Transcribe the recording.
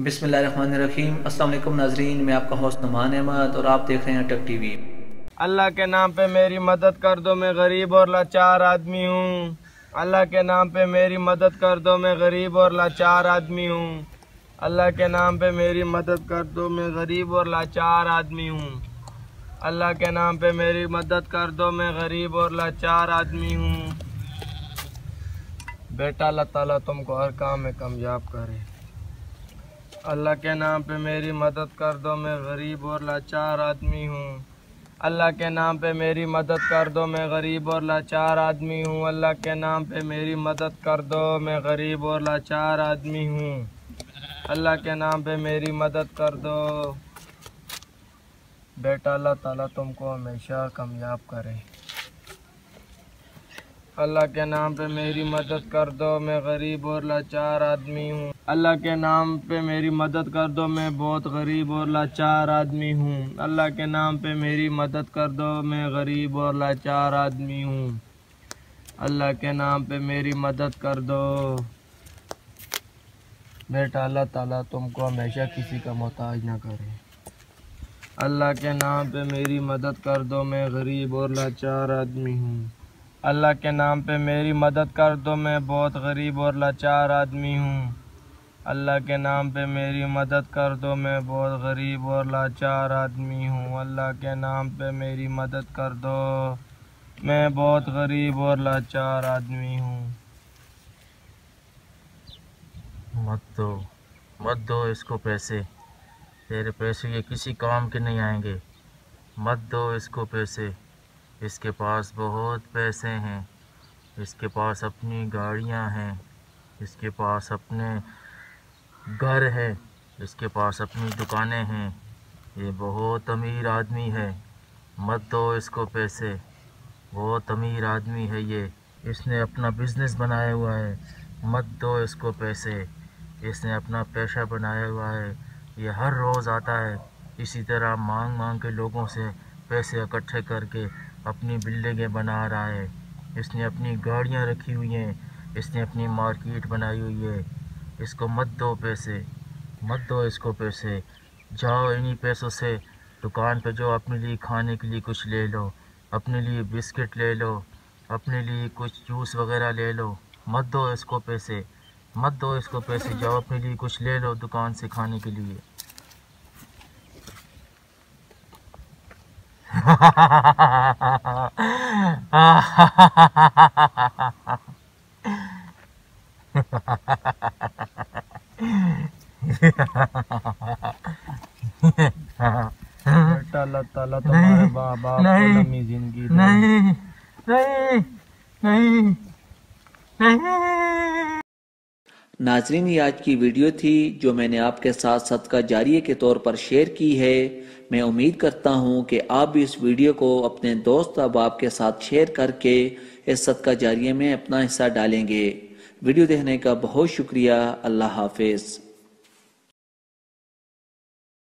بسم اللہ الرحمن الرحیم۔ السلام علیکم ناظرین، میں آپ کا ہوسٹ نعمان احمد اور آپ دیکھ رہے ہیں ٹک ٹی وی۔ اللہ کے نام پہ میری مدد کر دو، میں غریب اور لاچار آدمی ہوں۔ اللہ کے نام پہ میری مدد کر دو، میں غریب اور لاچار آدمی ہوں۔ اللہ کے نام پہ میری مدد کر دو، میں غریب اور لاچار آدمی ہوں۔ اللہ کے نام پہ میری مدد کر دو، میں غریب اور لاچار آدمی ہوں۔ بیٹا اللہ تعالیٰ تم کو ہر کام میں کامیاب کرے۔ اللہ کے نام پہ میری مدد کر دو، میں غریب اور لاچار آدمی ہوں۔ اللہ کے نام پہ میری مدد کر دو، میں غریب اور لاچار آدمی ہوں۔ اللہ کے نام پہ میری مدد کر دو، میں غریب اور لاچار آدمی ہوں۔ اللہ کے نام پہ میری مدد کر دو۔ بیٹا اللہ تعالیٰ تم کو ہمیشہ کامیاب کرے۔ اللہ کے نام پہ میری مدد کر دو، میں غریب اور لاچار آدمی ہوں۔ اللہ کے نام پہ میری مدد کر دو، میں بہت غریب اور لاچار آدمی ہوں۔ اللہ کے نام پہ میری مدد کر دو، میں غریب اور لاچار آدمی ہوں۔ اللہ کے نام پہ میری مدد کر دو۔ بیٹا اللہ تعالیٰ تم کو ہمیشہ کسی کا محتاج نہ کرے۔ اللہ کے نام پہ میری مدد کر دو، میں غریب اور لاچار آدمی ہوں۔ اللہ کے نام پہ میری مدد کر دو، میں بہت غریب اور لاچار آدمی ہوں۔ اللہ کے نام پہ میری مدد کر دو، میں بہت غریب اور لاچار آدمی ہوں۔ اللہ کے نام پہ میری مدد کر دو، میں بہت غریب اور لاچار آدمی ہوں۔ مت دو اس کو پیسے، تیرے پیسے یہ کسی کام کے نہیں آئیں گے۔ مت دو اس کو پیسے، اس کے پاس بہت پیسے ہیں، اس کے پاس اپنی گاڑیاں ہیں، اس کے پاس اپنے گھر ہے، اس کے پاس اپنی دکانیں ہیں، یہ بہت امیر آدمی ہے۔ مت دو اس کو پیسے، بہت امیر آدمی ہے یہ، اس نے اپنا بزنس بنایا ہوا ہے۔ مت دو اس کو پیسے، اس نے اپنا پیشہ بنایا ہوا ہے، یہ ہر روز آتا ہے اسی طرح مانگ مانگ کے لوگوں سے پیسے اکٹھے کر کے اپنی بلڈنگیں بنا رہا ہے۔ اس نے اپنی گاڑیاں رکھی ہوئی ہیں، اس نے اپنی مارکیٹ بنائی ہوئی ہے۔ اس کو مت دو پیسے، مت دو اس کو پیسے۔ جاؤ انہی پیسوں سے دکان پہ جو اپنے لیے کھانے کے لیے کچھ لے لو، اپنے لیے بسکٹ لے لو، اپنے لیے کچھ جوس وغیرہ لے لو۔ مت دو اس کو پیسے، مت دو اس کو پیسے، جاؤ اپنے لیے کچھ لے لو دکان سے کھانے کے لیے۔ بیٹا اللہ تعالیٰ تمہارے باپ کو لمبی زندگی دے۔ نہیں نہیں نہیں نہیں۔ ناظرین، یہ آج کی ویڈیو تھی جو میں نے آپ کے ساتھ صدقہ جاریہ کے طور پر شیئر کی ہے۔ میں امید کرتا ہوں کہ آپ بھی اس ویڈیو کو اپنے دوست احباب کے ساتھ شیئر کر کے اس صدقہ جاریہ میں اپنا حصہ ڈالیں گے۔ ویڈیو دیکھنے کا بہت شکریہ۔ اللہ حافظ۔